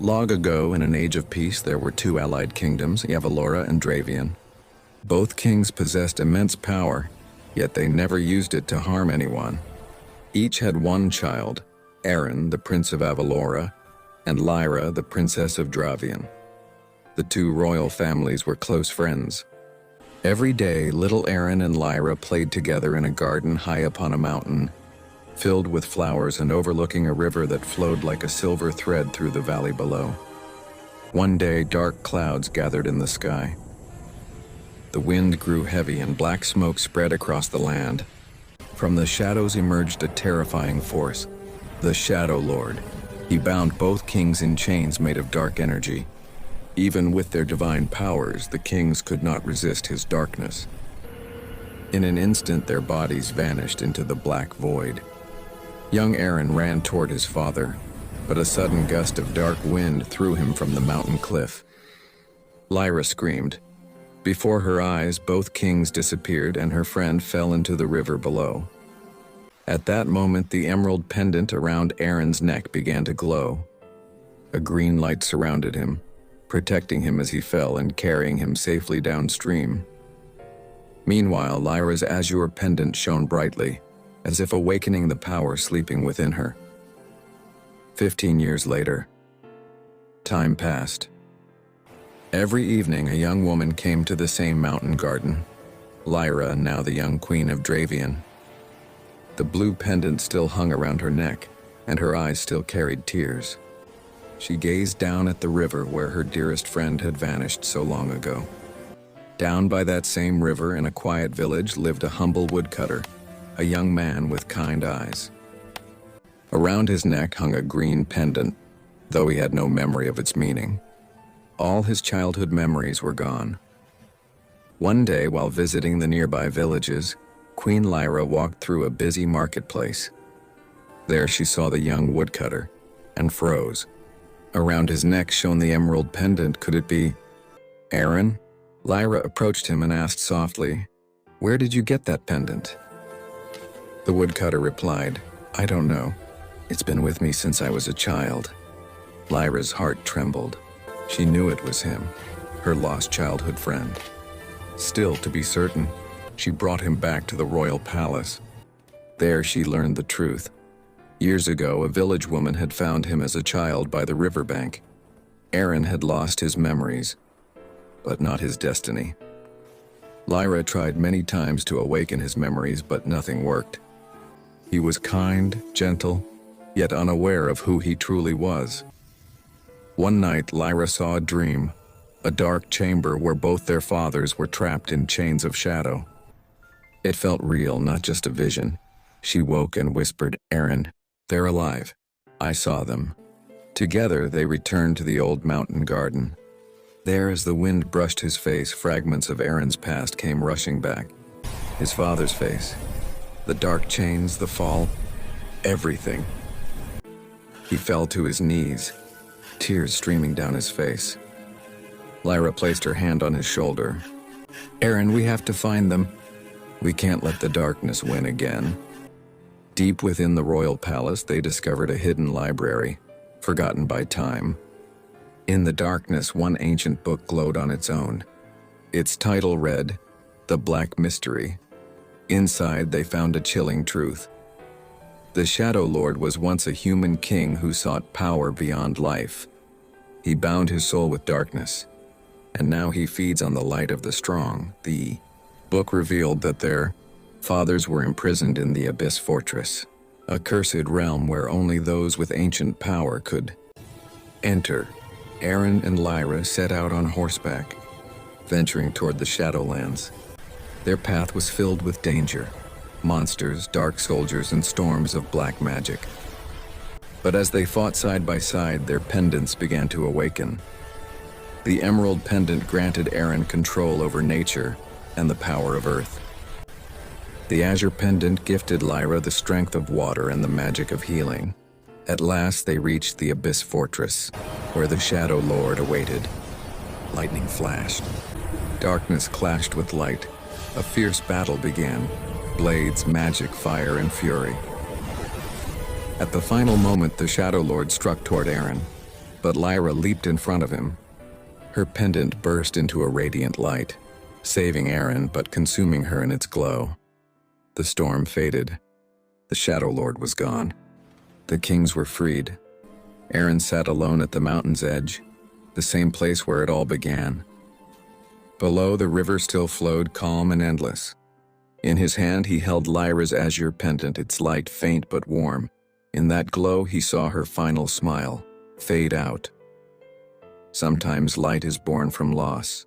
Long ago, in an age of peace, there were two allied kingdoms, Yavalora and Dravian. Both kings possessed immense power, yet they never used it to harm anyone. Each had one child, Aaron, the prince of Avalora, and Lyra, the princess of Dravian. The two royal families were close friends. Every day, little Aaron and Lyra played together in a garden high upon a mountain, filled with flowers and overlooking a river that flowed like a silver thread through the valley below. One day, dark clouds gathered in the sky. The wind grew heavy and black smoke spread across the land. From the shadows emerged a terrifying force, the Shadow Lord. He bound both kings in chains made of dark energy. Even with their divine powers, the kings could not resist his darkness. In an instant, their bodies vanished into the black void. Young Aaron ran toward his father, but a sudden gust of dark wind threw him from the mountain cliff. Lyra screamed. Before her eyes, both kings disappeared and her friend fell into the river below. At that moment, the emerald pendant around Aaron's neck began to glow. A green light surrounded him, protecting him as he fell and carrying him safely downstream. Meanwhile, Lyra's azure pendant shone brightly, as if awakening the power sleeping within her. 15 years later, time passed. Every evening, a young woman came to the same mountain garden, Lyra, now the young queen of Dravian. The blue pendant still hung around her neck, and her eyes still carried tears. She gazed down at the river where her dearest friend had vanished so long ago. Down by that same river in a quiet village lived a humble woodcutter, a young man with kind eyes. Around his neck hung a green pendant, though he had no memory of its meaning. All his childhood memories were gone. One day, while visiting the nearby villages, Queen Lyra walked through a busy marketplace. There she saw the young woodcutter and froze. Around his neck shone the emerald pendant. Could it be Aaron? Lyra approached him and asked softly, "Where did you get that pendant?" The woodcutter replied, "I don't know. It's been with me since I was a child." Lyra's heart trembled. She knew it was him, her lost childhood friend. Still, to be certain, she brought him back to the royal palace. There she learned the truth. Years ago, a village woman had found him as a child by the riverbank. Aaron had lost his memories, but not his destiny. Lyra tried many times to awaken his memories, but nothing worked. He was kind, gentle, yet unaware of who he truly was. One night, Lyra saw a dream, a dark chamber where both their fathers were trapped in chains of shadow. It felt real, not just a vision. She woke and whispered, "Aaron, they're alive. I saw them." Together, they returned to the old mountain garden. There, as the wind brushed his face, fragments of Aaron's past came rushing back. His father's face, the dark chains, the fall, everything. He fell to his knees, tears streaming down his face. Lyra placed her hand on his shoulder. "Aaron, we have to find them. We can't let the darkness win again." Deep within the royal palace, they discovered a hidden library, forgotten by time. In the darkness, one ancient book glowed on its own. Its title read, "The Black Mystery." Inside, they found a chilling truth. The Shadow Lord was once a human king who sought power beyond life. He bound his soul with darkness, and now he feeds on the light of the strong. The book revealed that their fathers were imprisoned in the Abyss Fortress, a cursed realm where only those with ancient power could enter. Aaron and Lyra set out on horseback, venturing toward the Shadowlands. Their path was filled with danger, monsters, dark soldiers, and storms of black magic. But as they fought side by side, their pendants began to awaken. The emerald pendant granted Aaron control over nature and the power of earth. The azure pendant gifted Lyra the strength of water and the magic of healing. At last, they reached the Abyss Fortress, where the Shadow Lord awaited. Lightning flashed. Darkness clashed with light. A fierce battle began. Blades, magic, fire, and fury. At the final moment, the Shadow Lord struck toward Aaron. But Lyra leaped in front of him. Her pendant burst into a radiant light, saving Aaron but consuming her in its glow. The storm faded. The Shadow Lord was gone. The kings were freed. Aaron sat alone at the mountain's edge, the same place where it all began. Below, the river still flowed calm and endless. In his hand, he held Lyra's azure pendant, its light faint but warm. In that glow, he saw her final smile fade out. Sometimes light is born from loss.